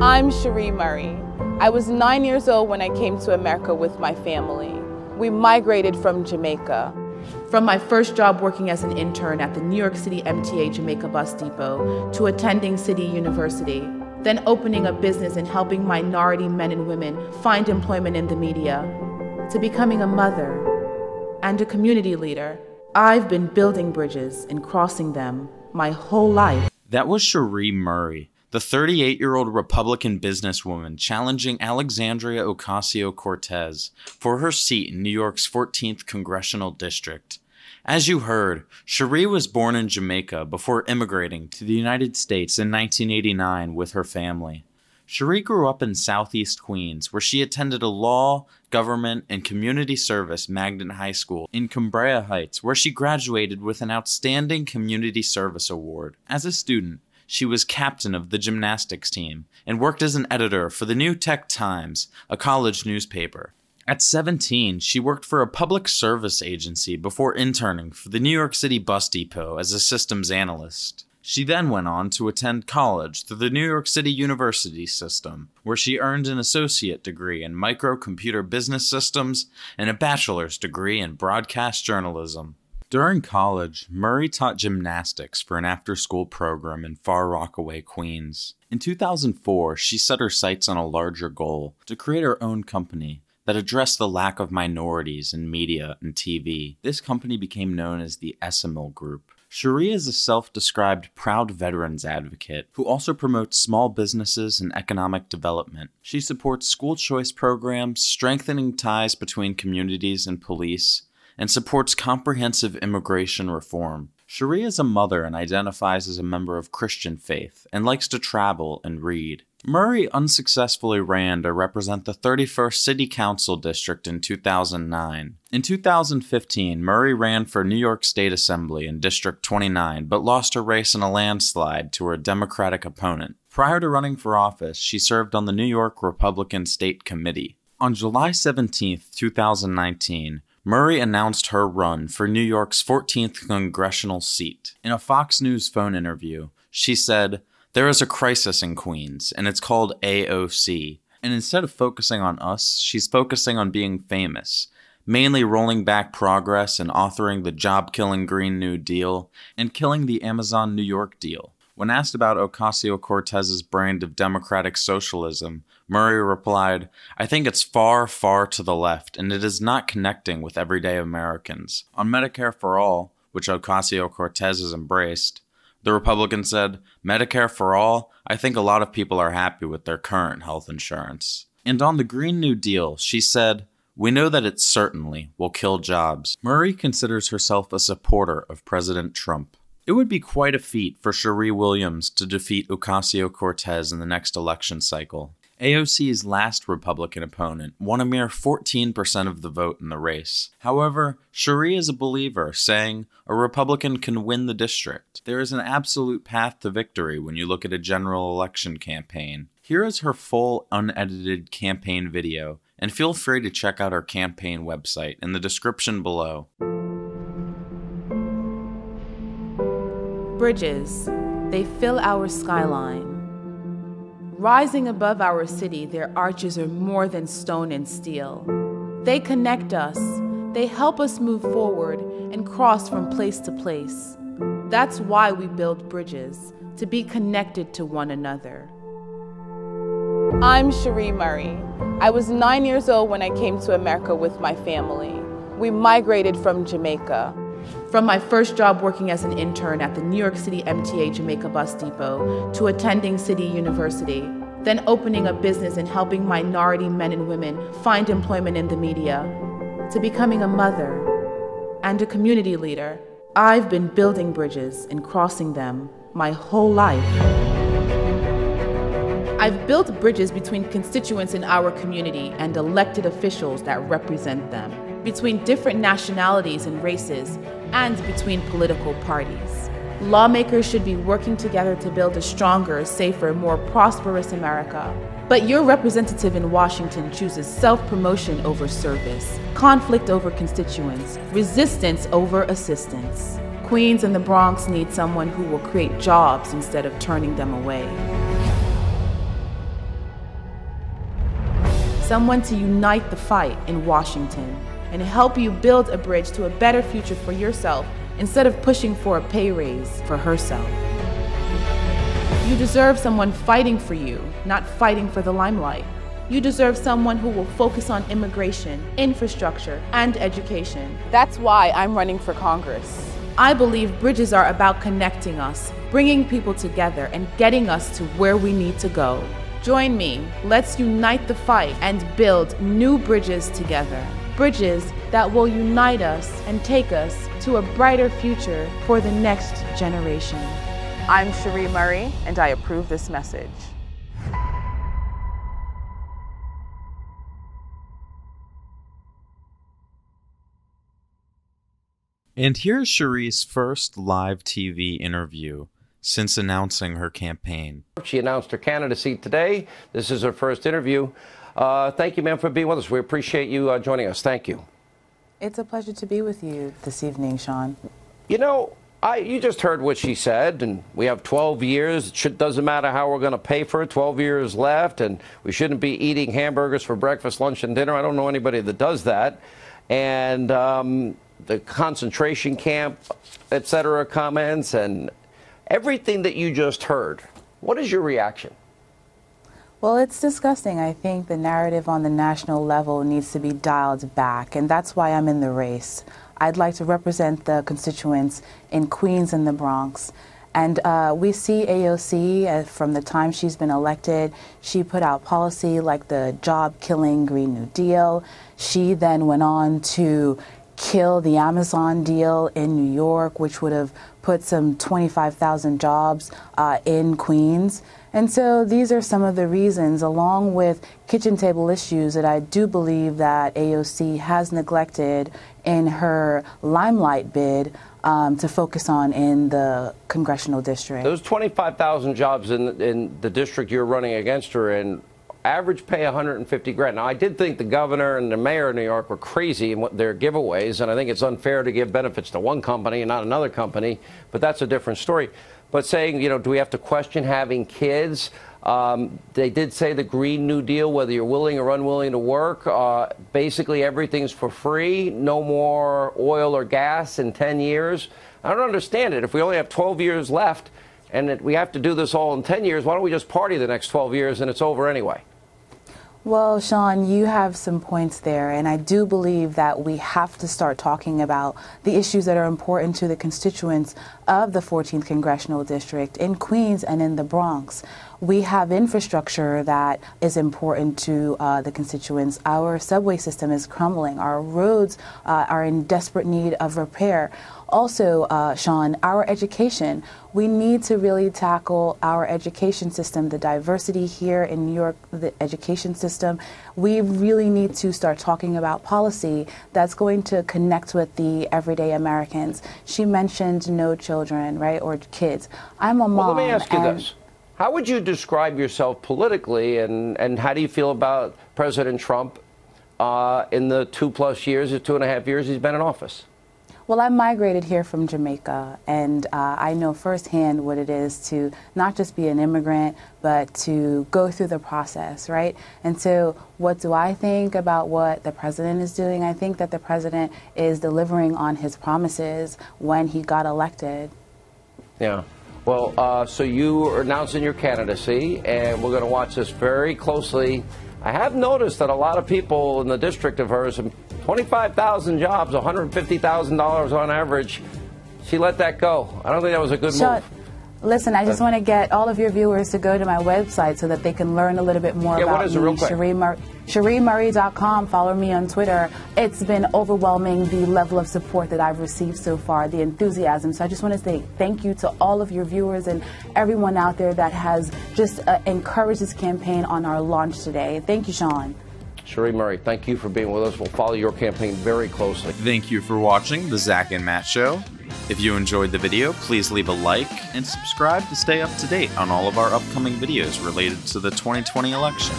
I'm Scherie Murray. I was 9 years old when I came to America with my family. We migrated from Jamaica. From my first job working as an intern at the New York City MTA Jamaica Bus Depot to attending City University, then opening a business and helping minority men and women find employment in the media, to becoming a mother and a community leader. I've been building bridges and crossing them my whole life. That was Scherie Murray, the 38-year-old Republican businesswoman challenging Alexandria Ocasio-Cortez for her seat in New York's 14th congressional district. As you heard, Scherie was born in Jamaica before immigrating to the United States in 1989 with her family. Scherie grew up in Southeast Queens, where she attended a law, government, and community service magnet high school in Cambria Heights, where she graduated with an outstanding community service award. As a student, she was captain of the gymnastics team and worked as an editor for the New Tech Times, a college newspaper. At 17, she worked for a public service agency before interning for the New York City Bus Depot as a systems analyst. She then went on to attend college through the New York City University system, where she earned an associate degree in microcomputer business systems and a bachelor's degree in broadcast journalism. During college, Murray taught gymnastics for an after-school program in Far Rockaway, Queens. In 2004, she set her sights on a larger goal: to create her own company that addressed the lack of minorities in media and TV. This company became known as the SML Group. Scherie is a self-described proud veterans advocate who also promotes small businesses and economic development. She supports school choice programs, strengthening ties between communities and police, and supports comprehensive immigration reform. Scherie is a mother and identifies as a member of Christian faith and likes to travel and read. Murray unsuccessfully ran to represent the 31st City Council District in 2009. In 2015, Murray ran for New York State Assembly in District 29, but lost her race in a landslide to her Democratic opponent. Prior to running for office, she served on the New York Republican State Committee. On July 17, 2019, Murray announced her run for New York's 14th congressional seat. In a Fox News phone interview, she said, "There is a crisis in Queens, and it's called AOC. And instead of focusing on us, she's focusing on being famous, mainly rolling back progress and authoring the job-killing Green New Deal and killing the Amazon New York deal." When asked about Ocasio-Cortez's brand of democratic socialism, Murray replied, "I think it's far, far to the left, and it is not connecting with everyday Americans." On Medicare for All, which Ocasio-Cortez has embraced, the Republican said, "Medicare for all, I think a lot of people are happy with their current health insurance." And on the Green New Deal, she said, "We know that it certainly will kill jobs." Murray considers herself a supporter of President Trump. It would be quite a feat for Scherie Williams to defeat Ocasio-Cortez in the next election cycle. AOC's last Republican opponent won a mere 14% of the vote in the race. However, Scherie is a believer, saying a Republican can win the district. There is an absolute path to victory when you look at a general election campaign. Here is her full, unedited campaign video, and feel free to check out her campaign website in the description below. Bridges, they fill our skyline. Rising above our city, their arches are more than stone and steel. They connect us, they help us move forward and cross from place to place. That's why we build bridges, to be connected to one another. I'm Scherie Murray. I was 9 years old when I came to America with my family. We migrated from Jamaica. From my first job working as an intern at the New York City MTA Jamaica Bus Depot to attending City University, then opening a business and helping minority men and women find employment in the media, to becoming a mother and a community leader. I've been building bridges and crossing them my whole life. I've built bridges between constituents in our community and elected officials that represent them, between different nationalities and races, and between political parties. Lawmakers should be working together to build a stronger, safer, more prosperous America. But your representative in Washington chooses self-promotion over service, conflict over constituents, resistance over assistance. Queens and the Bronx need someone who will create jobs instead of turning them away. someone to unite the fight in Washington and help you build a bridge to a better future for yourself instead of pushing for a pay raise for herself. You deserve someone fighting for you, not fighting for the limelight. You deserve someone who will focus on immigration, infrastructure, and education. That's why I'm running for Congress. I believe bridges are about connecting us, bringing people together, and getting us to where we need to go. Join me. Let's unite the fight and build new bridges together. Bridges that will unite us and take us to a brighter future for the next generation. I'm Scherie Murray, and I approve this message. And here's Scherie's first live TV interview since announcing her campaign. She announced her candidacy today. This is her first interview. Thank you, ma'am, for being with us. We appreciate you joining us. Thank you. It's a pleasure to be with you this evening, Sean. You know, you just heard what she said, and we have 12 years. It doesn't matter how we're going to pay for it. 12 years left, and we shouldn't be eating hamburgers for breakfast, lunch, and dinner. I don't know anybody that does that. And the concentration camp, etc. comments, and everything that you just heard. What is your reaction? Well, it's disgusting. I think the narrative on the national level needs to be dialed back, and that's why I'm in the race. I'd like to represent the constituents in Queens and the Bronx. And we see AOC, from the time she's been elected, she put out policy like the job-killing Green New Deal. She then went on to kill the Amazon deal in New York, which would have put some 25,000 jobs in Queens. And so these are some of the reasons, along with kitchen table issues, that I do believe that AOC has neglected in her limelight bid to focus on in the congressional district. Those 25,000 jobs in the district you're running against her in, average pay $150,000. Now, I did think the governor and the mayor of New York were crazy in what their giveaways, and I think it's unfair to give benefits to one company and not another company, but that's a different story. But saying, you know, do we have to question having kids? They did say the Green New Deal, whether you're willing or unwilling to work, basically everything's for free, no more oil or gas in 10 years. I don't understand it. If we only have 12 years left and we have to do this all in 10 years, why don't we just party the next 12 years and it's over anyway? Well, Sean, you have some points there, and I do believe that we have to start talking about the issues that are important to the constituents of the 14th Congressional District in Queens and in the Bronx. We have infrastructure that is important to the constituents. Our subway system is crumbling. Our roads are in desperate need of repair. Also, Sean, our education. We need to really tackle our education system, the diversity here in New York, the education system. We really need to start talking about policy that's going to connect with the everyday Americans. She mentioned no children, right, or kids. I'm a mom. Well, let me ask you this. How would you describe yourself politically, and how do you feel about President Trump in the 2+ years or 2.5 years he's been in office? Well, I migrated here from Jamaica, and I know firsthand what it is to not just be an immigrant, but to go through the process, right? And so what do I think about what the president is doing? I think that the president is delivering on his promises when he got elected. Yeah. Well, so you are announcing your candidacy, and we're going to watch this very closely. I have noticed that a lot of people in the district of hers, 25,000 jobs, $150,000 on average, she let that go. I don't think that was a good move. Listen, I just want to get all of your viewers to go to my website so that they can learn a little bit more about what is it, real quick? ScherieMurray.com. Follow me on Twitter. It's been overwhelming, the level of support that I've received so far, the enthusiasm. So I just want to say thank you to all of your viewers and everyone out there that has just encouraged this campaign on our launch today. Thank you, Sean. Scherie Murray, thank you for being with us. We'll follow your campaign very closely. Thank you for watching The Zach and Matt Show. If you enjoyed the video, please leave a like and subscribe to stay up to date on all of our upcoming videos related to the 2020 election.